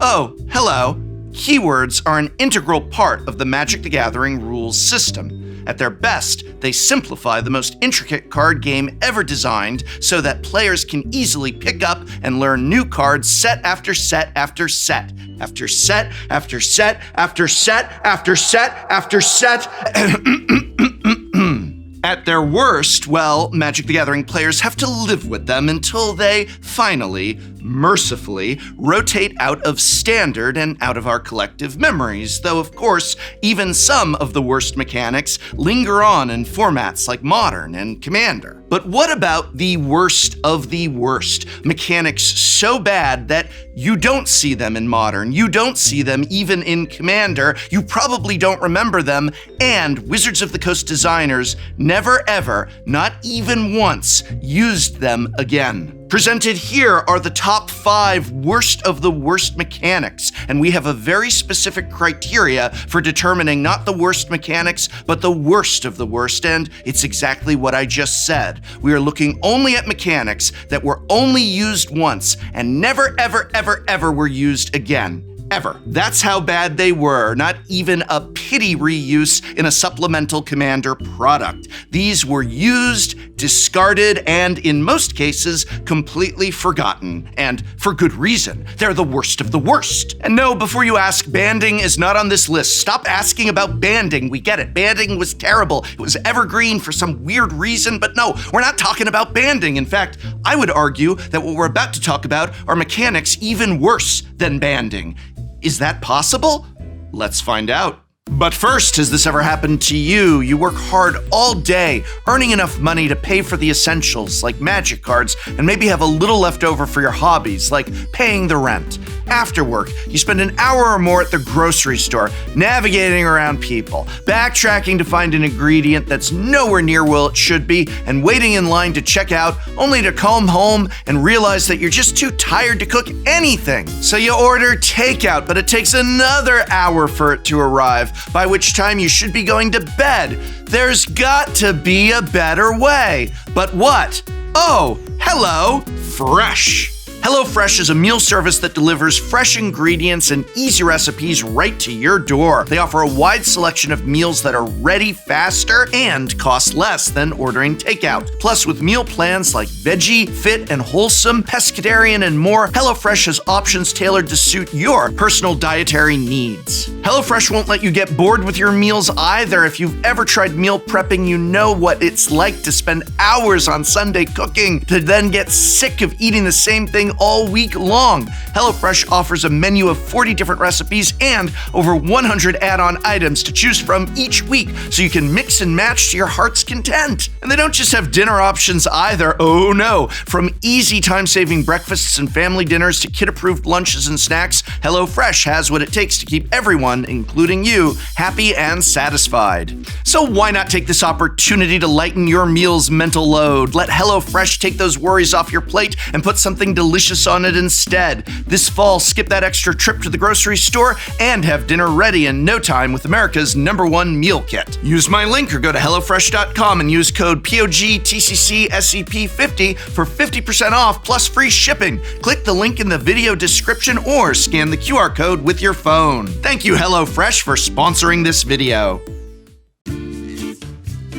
Oh, hello. Keywords are an integral part of the Magic the Gathering rules system. At their best, they simplify the most intricate card game ever designed so that players can easily pick up and learn new cards set after set after set, after set after set after set after set after set. At their worst, well, Magic the Gathering players have to live with them until they finally, mercifully, rotate out of standard and out of our collective memories, though of course, even some of the worst mechanics linger on in formats like Modern and Commander. But what about the worst of the worst? Mechanics so bad that you don't see them in Modern, you don't see them even in Commander, you probably don't remember them, and Wizards of the Coast designers never ever, not even once, used them again. Presented here are the top 5 worst of the worst mechanics, and we have a very specific criteria for determining not the worst mechanics, but the worst of the worst, and it's exactly what I just said. We are looking only at mechanics that were only used once and never, ever, ever, ever were used again. Ever. That's how bad they were, not even a pity reuse in a supplemental Commander product. These were used, discarded, and in most cases, completely forgotten. And for good reason. They're the worst of the worst. And no, before you ask, banding is not on this list. Stop asking about banding. We get it. Banding was terrible. It was evergreen for some weird reason, but no, we're not talking about banding. In fact, I would argue that what we're about to talk about are mechanics even worse than banding. Is that possible? Let's find out. But first, has this ever happened to you? You work hard all day, earning enough money to pay for the essentials like Magic cards, and maybe have a little left over for your hobbies like paying the rent. After work, you spend an hour or more at the grocery store, navigating around people, backtracking to find an ingredient that's nowhere near where it should be, and waiting in line to check out, only to come home and realize that you're just too tired to cook anything. So you order takeout, but it takes another hour for it to arrive, by which time you should be going to bed. There's got to be a better way. But what? Oh, hello, Fresh. HelloFresh is a meal service that delivers fresh ingredients and easy recipes right to your door. They offer a wide selection of meals that are ready faster and cost less than ordering takeout. Plus, with meal plans like veggie, fit, and wholesome, pescatarian, and more, HelloFresh has options tailored to suit your personal dietary needs. HelloFresh won't let you get bored with your meals either. If you've ever tried meal prepping, you know what it's like to spend hours on Sunday cooking, to then get sick of eating the same thing all week long. HelloFresh offers a menu of 40 different recipes and over 100 add-on items to choose from each week, so you can mix and match to your heart's content. And they don't just have dinner options either. Oh no! From easy time-saving breakfasts and family dinners to kid-approved lunches and snacks, HelloFresh has what it takes to keep everyone, including you, happy and satisfied. So why not take this opportunity to lighten your meal's mental load? Let HelloFresh take those worries off your plate and put something delicious on it instead. This fall, skip that extra trip to the grocery store and have dinner ready in no time with America's #1 meal kit. Use my link or go to HelloFresh.com and use code POGTCCSEP50 for 50% off plus free shipping. Click the link in the video description or scan the QR code with your phone. Thank you, HelloFresh, for sponsoring this video.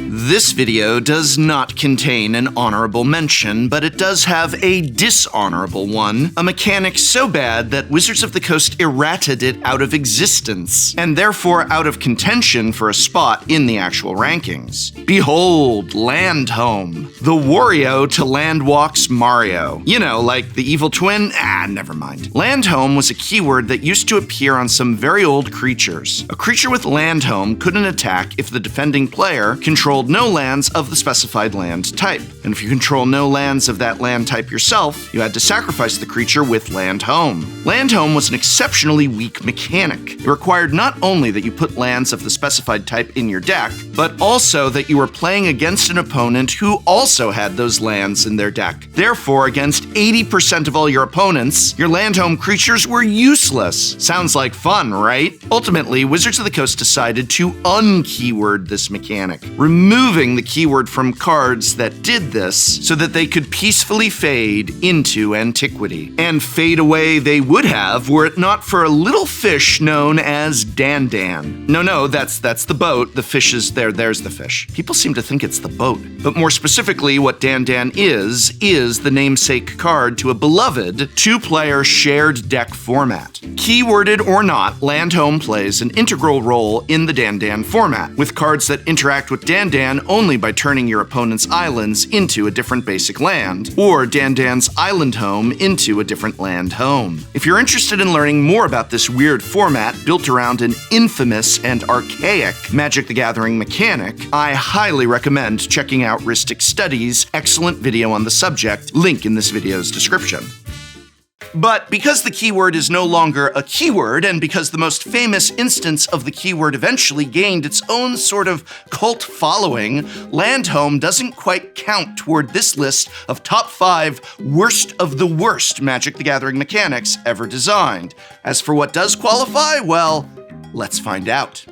This video does not contain an honorable mention, but it does have a dishonorable one, a mechanic so bad that Wizards of the Coast errated it out of existence, and therefore out of contention for a spot in the actual rankings. Behold, Landhome, the Wario to Landwalk's Mario. You know, like the evil twin? Never mind. Landhome was a keyword that used to appear on some very old creatures. A creature with Landhome couldn't attack if the defending player controlled no lands of the specified land type. And if you control no lands of that land type yourself, you had to sacrifice the creature with Landhome. Landhome was an exceptionally weak mechanic. It required not only that you put lands of the specified type in your deck, but also that you were playing against an opponent who also had those lands in their deck. Therefore, against 80% of all your opponents, your Landhome creatures were useless. Sounds like fun, right? Ultimately, Wizards of the Coast decided to unkeyword this mechanic. Remove removing the keyword from cards that did this so that they could peacefully fade into antiquity. And fade away they would have were it not for a little fish known as Dan. No, that's the boat. The fish is there. There's the fish. People seem to think it's the boat. But more specifically, what Dan is the namesake card to a beloved two-player shared deck format. Keyworded or not, Landhome plays an integral role in the Dan format, with cards that interact with Dan only by turning your opponent's islands into a different basic land, or Dan's island home into a different land home. If you're interested in learning more about this weird format built around an infamous and archaic Magic the Gathering mechanic, I highly recommend checking out Ristic Studies' excellent video on the subject, link in this video's description. But because the keyword is no longer a keyword, and because the most famous instance of the keyword eventually gained its own sort of cult following, Landhome doesn't quite count toward this list of top 5 worst of the worst Magic the Gathering mechanics ever designed. As for what does qualify, well, let's find out.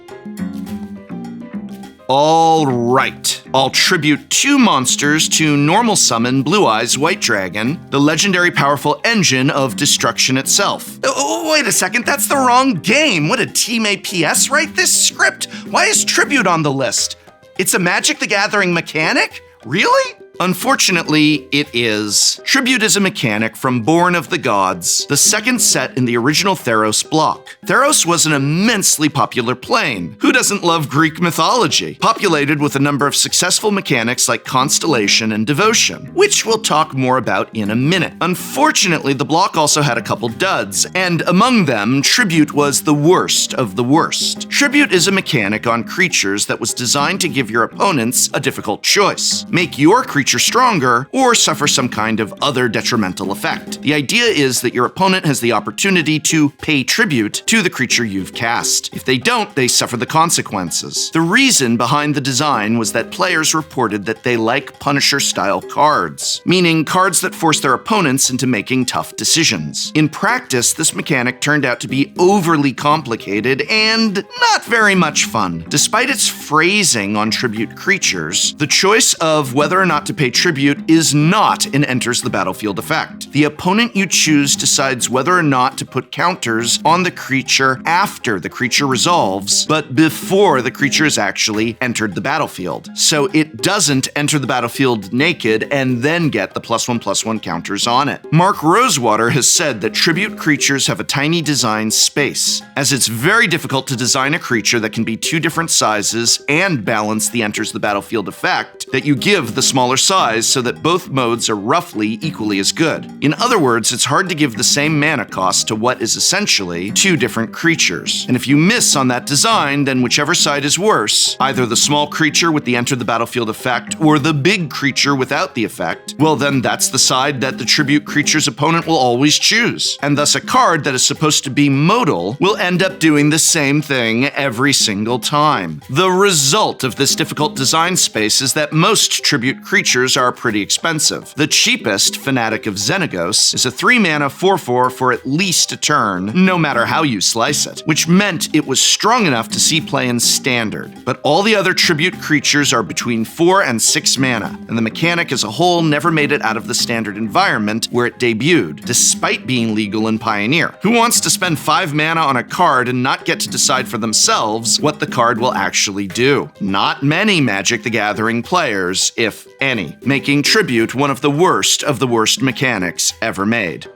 All right. I'll tribute 2 monsters to normal summon Blue Eyes White Dragon, the legendary powerful engine of destruction itself. Oh, wait a second, that's the wrong game. What did Team APS write this script? Why is tribute on the list? It's a Magic the Gathering mechanic? Really? Unfortunately, it is. Tribute is a mechanic from Born of the Gods, the second set in the original Theros block. Theros was an immensely popular plane. Who doesn't love Greek mythology? Populated with a number of successful mechanics like Constellation and Devotion, which we'll talk more about in a minute. Unfortunately, the block also had a couple duds, and among them, Tribute was the worst of the worst. Tribute is a mechanic on creatures that was designed to give your opponents a difficult choice. Make your creature stronger, or suffer some kind of other detrimental effect. The idea is that your opponent has the opportunity to pay tribute to the creature you've cast. If they don't, they suffer the consequences. The reason behind the design was that players reported that they like Punisher-style cards, meaning cards that force their opponents into making tough decisions. In practice, this mechanic turned out to be overly complicated and not very much fun. Despite its phrasing on tribute creatures, the choice of whether or not to pay tribute is not an enters the battlefield effect. The opponent you choose decides whether or not to put counters on the creature after the creature resolves, but before the creature has actually entered the battlefield. So it doesn't enter the battlefield naked and then get the +1/+1 counters on it. Mark Rosewater has said that tribute creatures have a tiny design space, as it's very difficult to design a creature that can be 2 different sizes and balance the enters the battlefield effect that you give the smaller size so that both modes are roughly equally as good. In other words, it's hard to give the same mana cost to what is essentially 2 different creatures. And if you miss on that design, then whichever side is worse, either the small creature with the enter the battlefield effect or the big creature without the effect, well then that's the side that the tribute creature's opponent will always choose. And thus a card that is supposed to be modal will end up doing the same thing every single time. The result of this difficult design space is that most tribute creatures are pretty expensive. The cheapest, Fanatic of Xenagos, is a 3-mana 4/4 for at least a turn, no matter how you slice it, which meant it was strong enough to see play in Standard. But all the other tribute creatures are between 4 and 6 mana, and the mechanic as a whole never made it out of the Standard environment where it debuted, despite being legal in Pioneer. Who wants to spend 5 mana on a card and not get to decide for themselves what the card will actually do? Not many Magic the Gathering players, if any, making Tribute one of the worst mechanics ever made.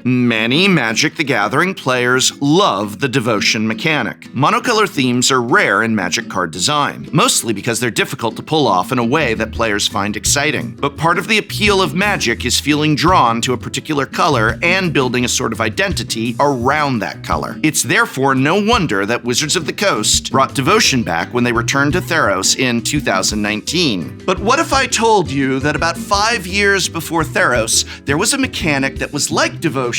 Many Magic the Gathering players love the Devotion mechanic. Monocolor themes are rare in Magic card design, mostly because they're difficult to pull off in a way that players find exciting. But part of the appeal of Magic is feeling drawn to a particular color and building a sort of identity around that color. It's therefore no wonder that Wizards of the Coast brought Devotion back when they returned to Theros in 2019. But what if I told you that about 5 years before Theros, there was a mechanic that was like Devotion,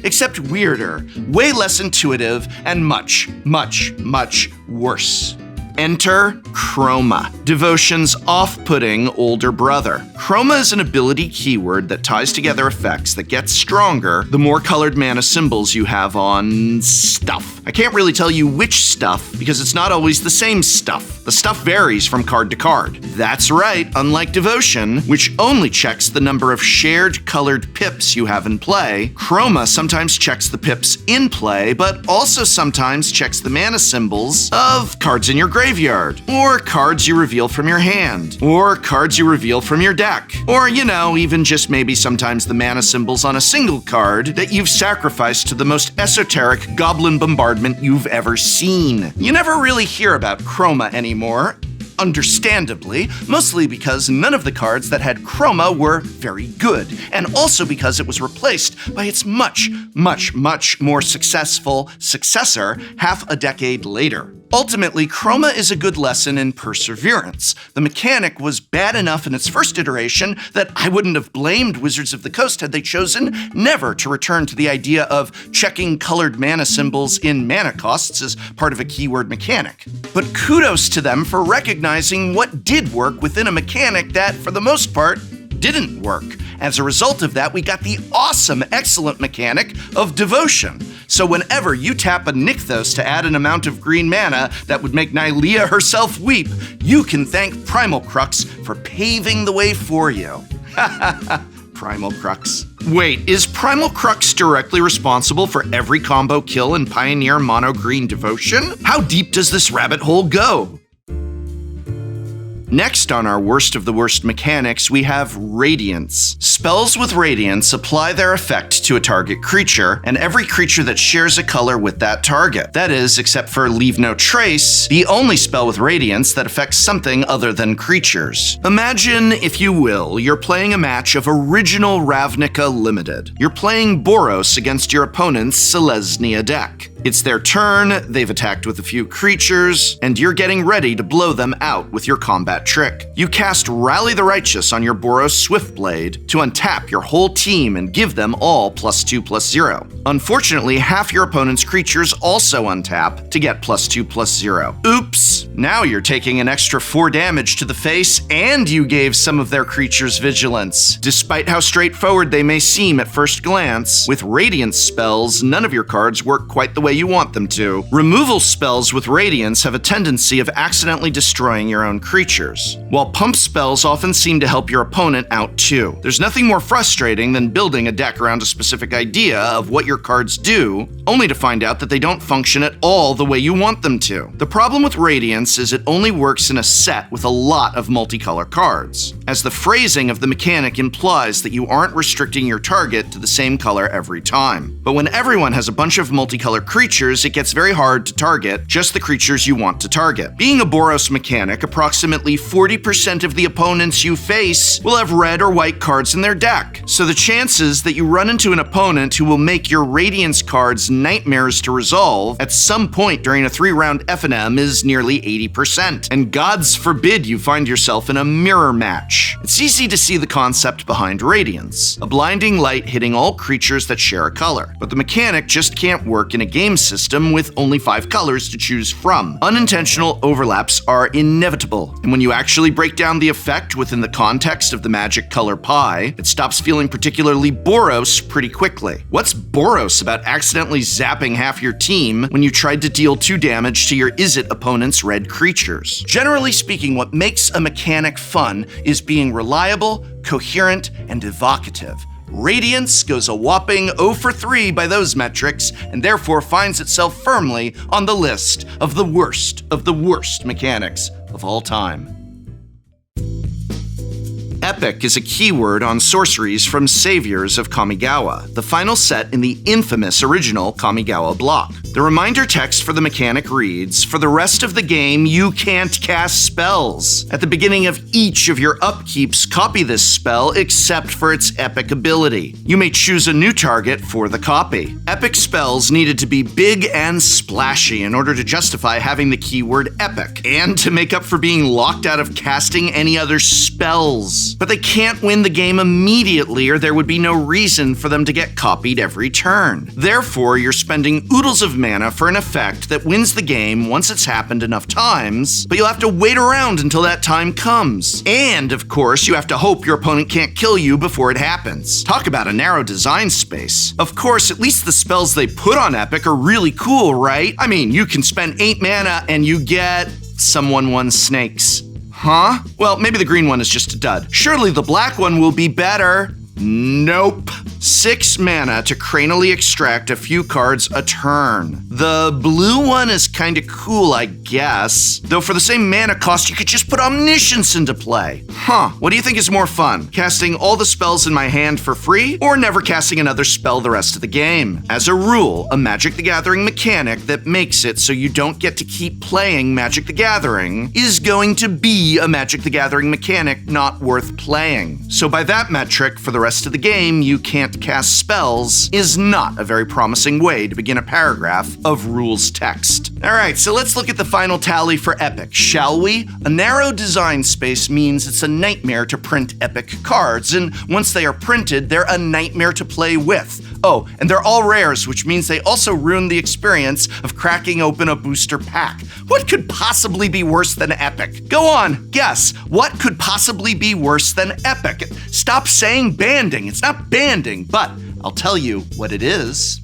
except weirder, way less intuitive, and much, much, much worse? Enter Chroma, Devotion's off-putting older brother. Chroma is an ability keyword that ties together effects that get stronger the more colored mana symbols you have on stuff. I can't really tell you which stuff because it's not always the same stuff. The stuff varies from card to card. That's right, unlike Devotion, which only checks the number of shared colored pips you have in play, Chroma sometimes checks the pips in play, but also sometimes checks the mana symbols of cards in your graveyard, or cards you reveal from your hand, or cards you reveal from your deck, or, even just maybe sometimes the mana symbols on a single card that you've sacrificed to the most esoteric goblin bombardment you've ever seen. You never really hear about Chroma anymore. Understandably, mostly because none of the cards that had Chroma were very good, and also because it was replaced by its much, much, much more successful successor half a decade later. Ultimately, Chroma is a good lesson in perseverance. The mechanic was bad enough in its first iteration that I wouldn't have blamed Wizards of the Coast had they chosen never to return to the idea of checking colored mana symbols in mana costs as part of a keyword mechanic. But kudos to them for recognizing what did work within a mechanic that, for the most part, didn't work. As a result of that, we got the awesome, excellent mechanic of Devotion. So whenever you tap a Nykthos to add an amount of green mana that would make Nylea herself weep, you can thank Primal Crux for paving the way for you. Primal Crux. Wait, is Primal Crux directly responsible for every combo kill in Pioneer Mono Green Devotion? How deep does this rabbit hole go? Next on our worst of the worst mechanics, we have Radiance. Spells with Radiance apply their effect to a target creature, and every creature that shares a color with that target. That is, except for Leave No Trace, the only spell with Radiance that affects something other than creatures. Imagine, if you will, you're playing a match of Original Ravnica Limited. You're playing Boros against your opponent's Selesnya deck. It's their turn, they've attacked with a few creatures, and you're getting ready to blow them out with your combat trick. You cast Rally the Righteous on your Boros Swiftblade to untap your whole team and give them all +2/+0. Unfortunately, half your opponent's creatures also untap to get +2/+0. Oops! Now you're taking an extra 4 damage to the face, and you gave some of their creatures vigilance. Despite how straightforward they may seem at first glance, with Radiance spells, none of your cards work quite the way you want them to. Removal spells with Radiance have a tendency of accidentally destroying your own creatures, while pump spells often seem to help your opponent out too. There's nothing more frustrating than building a deck around a specific idea of what your cards do, only to find out that they don't function at all the way you want them to. The problem with Radiance is it only works in a set with a lot of multicolor cards, as the phrasing of the mechanic implies that you aren't restricting your target to the same color every time. But when everyone has a bunch of multicolored creatures, it gets very hard to target just the creatures you want to target. Being a Boros mechanic, approximately 40% of the opponents you face will have red or white cards in their deck. So the chances that you run into an opponent who will make your Radiance cards nightmares to resolve at some point during a 3-round FNM is nearly 80%. And gods forbid you find yourself in a mirror match. It's easy to see the concept behind Radiance, a blinding light hitting all creatures that share a color. But the mechanic just can't work in a game system with only 5 colors to choose from. Unintentional overlaps are inevitable, and when you actually break down the effect within the context of the magic color pie, it stops feeling particularly Boros pretty quickly. What's Boros about accidentally zapping half your team when you tried to deal 2 damage to your Izzet opponent's red creatures? Generally speaking, what makes a mechanic fun is being reliable, coherent, and evocative. Radiance goes a whopping 0 for 3 by those metrics, and therefore finds itself firmly on the list of the worst mechanics of all time. Epic is a keyword on sorceries from Saviors of Kamigawa, the final set in the infamous original Kamigawa block. The reminder text for the mechanic reads, "For the rest of the game, you can't cast spells. At the beginning of each of your upkeeps, copy this spell except for its epic ability. You may choose a new target for the copy." Epic spells needed to be big and splashy in order to justify having the keyword epic, and to make up for being locked out of casting any other spells. But they can't win the game immediately, or there would be no reason for them to get copied every turn. Therefore, you're spending oodles of mana for an effect that wins the game once it's happened enough times, but you'll have to wait around until that time comes. And, of course, you have to hope your opponent can't kill you before it happens. Talk about a narrow design space. Of course, at least the spells they put on Epic are really cool, right? I mean, you can spend 8 mana and you get someone won snakes. Huh? Well, maybe the green one is just a dud. Surely the black one will be better. Nope. 6 mana to cranially extract a few cards a turn. The blue one is kinda cool, I guess. Though for the same mana cost, you could just put Omniscience into play. Huh, what do you think is more fun? Casting all the spells in my hand for free, or never casting another spell the rest of the game? As a rule, a Magic the Gathering mechanic that makes it so you don't get to keep playing Magic the Gathering is going to be a Magic the Gathering mechanic not worth playing. So by that metric, for the rest of the game, you can't cast spells is not a very promising way to begin a paragraph of rules text. Alright, so let's look at the final tally for Epic, shall we? A narrow design space means it's a nightmare to print Epic cards, and once they are printed, they're a nightmare to play with. Oh, and they're all rares, which means they also ruin the experience of cracking open a booster pack. What could possibly be worse than Epic? Go on, guess. What could possibly be worse than Epic? Stop saying banding. It's not banding, but I'll tell you what it is.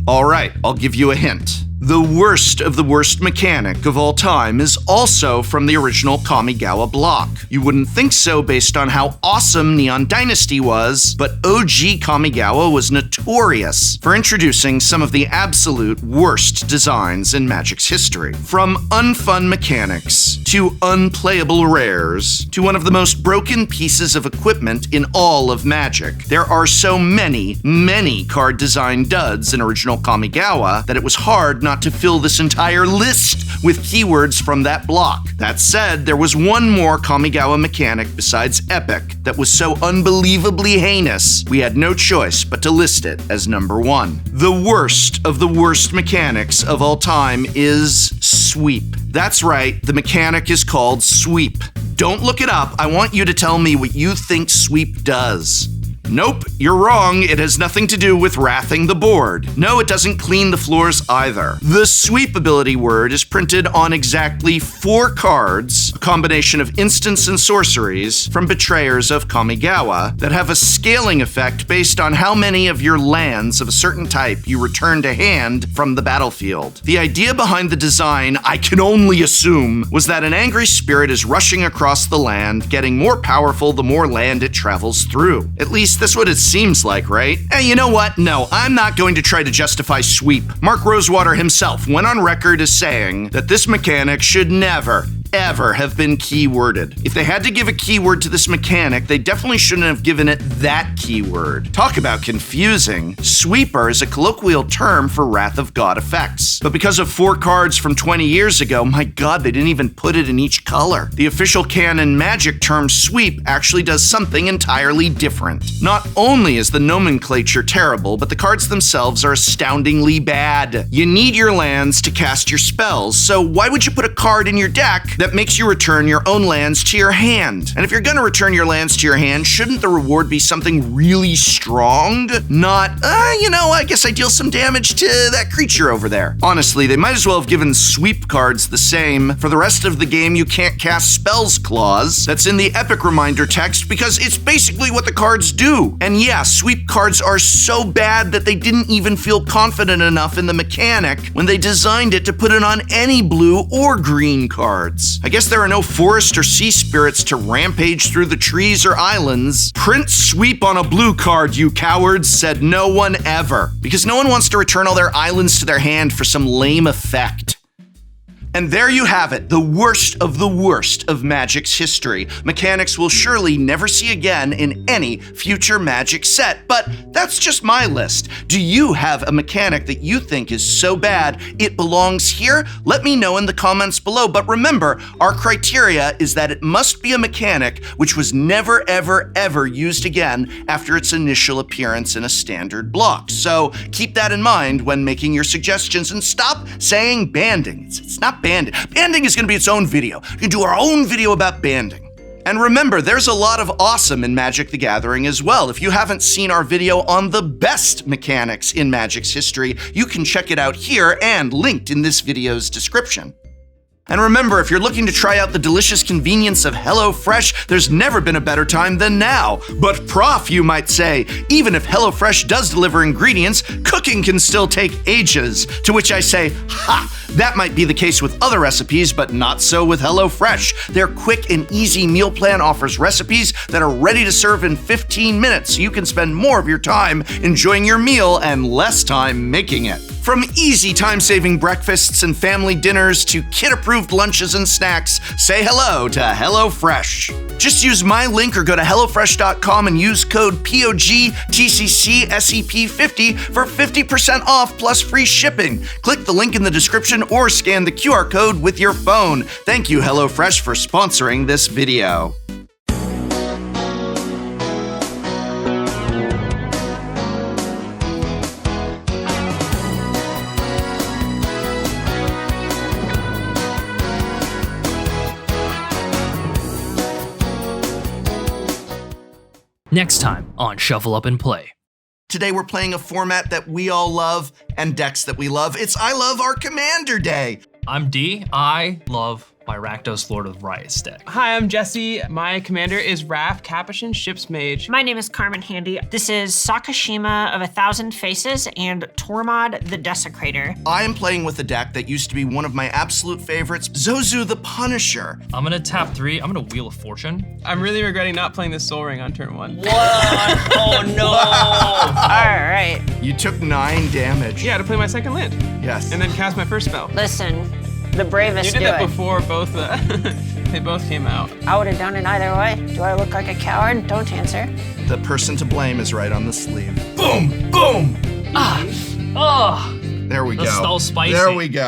All right, I'll give you a hint. The worst of the worst mechanic of all time is also from the original Kamigawa block. You wouldn't think so based on how awesome Neon Dynasty was, but OG Kamigawa was notorious for introducing some of the absolute worst designs in Magic's history. From unfun mechanics, to unplayable rares, to one of the most broken pieces of equipment in all of Magic. There are so many card design duds in original Kamigawa that it was hard not to fill this entire list with keywords from that block. That said, there was one more Kamigawa mechanic besides Epic that was so unbelievably heinous, we had no choice but to list it as number 1. The worst of the worst mechanics of all time is Sweep. That's right, the mechanic is called Sweep. Don't look it up, I want you to tell me what you think Sweep does. Nope, you're wrong. It has nothing to do with wrathing the board. No, it doesn't clean the floors either. The Sweep ability word is printed on exactly 4 cards, a combination of instants and sorceries from Betrayers of Kamigawa that have a scaling effect based on how many of your lands of a certain type you return to hand from the battlefield. The idea behind the design, I can only assume, was that an angry spirit is rushing across the land, getting more powerful the more land it travels through. At least that's what it seems like, right? Hey, you know what? No, I'm not going to try to justify Sweep. Mark Rosewater himself went on record as saying that this mechanic should never, ever have been keyworded. If they had to give a keyword to this mechanic, they definitely shouldn't have given it that keyword. Talk about confusing. Sweeper is a colloquial term for Wrath of God effects. But because of 4 cards from 20 years ago, my god, they didn't even put it in each color. The official canon Magic term Sweep actually does something entirely different. Not only is the nomenclature terrible, but the cards themselves are astoundingly bad. You need your lands to cast your spells, so why would you put a card in your deck that makes you return your own lands to your hand? And if you're gonna return your lands to your hand, shouldn't the reward be something really strong? Not, I guess I deal some damage to that creature over there. Honestly, they might as well have given Sweep cards the same for the rest of the game you can't cast spells clause that's in the Epic reminder text, because it's basically what the cards do. And yeah, Sweep cards are so bad that they didn't even feel confident enough in the mechanic when they designed it to put it on any blue or green cards. I guess there are no forest or sea spirits to rampage through the trees or islands. Print Sweep on a blue card, you cowards, said no one ever. Because no one wants to return all their islands to their hand for some lame effect. And there you have it, the worst of Magic's history. Mechanics we'll surely never see again in any future Magic set, but that's just my list. Do you have a mechanic that you think is so bad it belongs here? Let me know in the comments below, but remember, our criteria is that it must be a mechanic which was never, ever used again after its initial appearance in a standard block. So keep that in mind when making your suggestions, and stop saying banding. It's not banding. Banding is going to be its own video. You can do our own video about banding. And remember, there's a lot of awesome in Magic the Gathering as well. If you haven't seen our video on the best mechanics in Magic's history, you can check it out here and linked in this video's description. And remember, if you're looking to try out the delicious convenience of HelloFresh, there's never been a better time than now. But Prof, you might say, even if HelloFresh does deliver ingredients, cooking can still take ages. To which I say, ha! That might be the case with other recipes, but not so with HelloFresh. Their quick and easy meal plan offers recipes that are ready to serve in 15 minutes, so you can spend more of your time enjoying your meal and less time making it. From easy time-saving breakfasts and family dinners to kid-approved lunches and snacks, say hello to HelloFresh. Just use my link or go to HelloFresh.com and use code POGTCCSEP50 for 50% off plus free shipping. Click the link in the description or scan the QR code with your phone. Thank you, HelloFresh, for sponsoring this video. Next time on Shuffle Up and Play. Today we're playing a format that we all love and decks that we love. It's I Love Our Commander Day. I'm D. I love my Rakdos Lord of Riot deck. Hi, I'm Jesse. My commander is Raph, Capuchin, Ship's Mage. My name is Carmen Handy. This is Sakashima of 1,000 Faces and Tormod the Desecrator. I am playing with a deck that used to be one of my absolute favorites, Zozu the Punisher. I'm gonna tap 3. I'm gonna Wheel of Fortune. I'm really regretting not playing the Soul Ring on turn 1. What? Oh no! All right. You took 9 damage. Yeah, to play my second land. Yes. And then cast my first spell. Listen, the bravest You did do that it. before both they both came out. I would have done it either way. Do I look like a coward? Don't answer. The person to blame is right on the sleeve. Boom! Boom! Oh, There we that's go. so spicy. There we go.